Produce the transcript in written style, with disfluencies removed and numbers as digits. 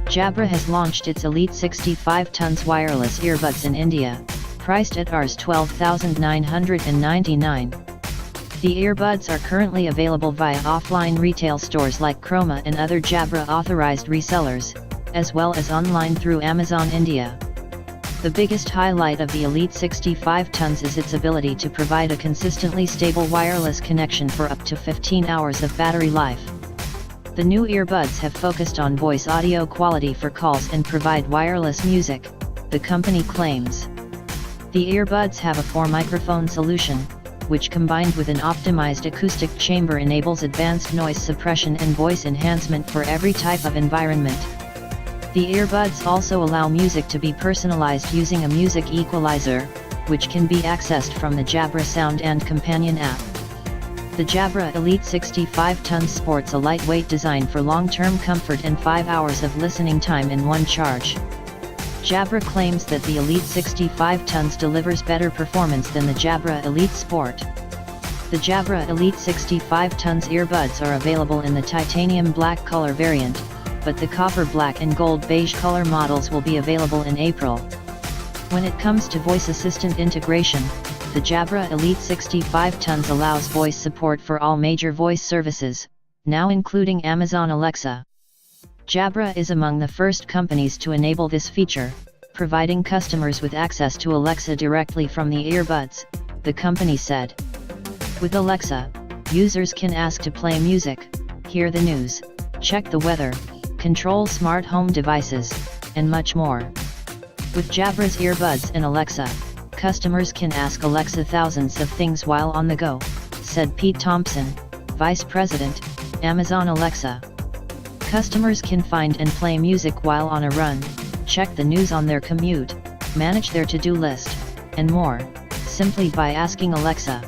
Jabra has launched its Elite 65 tons wireless earbuds in India, priced at Rs 12,999. The earbuds are currently available via offline retail stores like Chroma and other Jabra authorized resellers, as well as online through Amazon India. The biggest highlight of the Elite 65 tons is its ability to provide a consistently stable wireless connection for up to 15 hours of battery life. The new earbuds have focused on voice audio quality for calls and provide wireless music, the company claims. The earbuds have a 4-microphone solution, which combined with an optimized acoustic chamber enables advanced noise suppression and voice enhancement for every type of environment. The earbuds also allow music to be personalized using a music equaliser, which can be accessed from the Jabra Sound and companion app. The Jabra Elite 65 tons sports a lightweight design for long-term comfort and 5 hours of listening time in one charge. Jabra claims that the Elite 65 tons delivers better performance than the Jabra Elite Sport. The Jabra Elite 65 tons earbuds are available in the titanium black color variant, but the copper black and gold beige color models will be available in April. When it comes to voice assistant integration, the Jabra Elite 65 tons allows voice support for all major voice services, now including Amazon Alexa. Jabra is among the first companies to enable this feature, providing customers with access to Alexa directly from the earbuds, the company said. With Alexa, users can ask to play music, hear the news, check the weather, control smart home devices, and much more. With Jabra's earbuds and Alexa, customers can ask Alexa thousands of things while on the go, said Pete Thompson, Vice President, Amazon Alexa. Customers can find and play music while on a run, check the news on their commute, manage their to-do list, and more, simply by asking Alexa.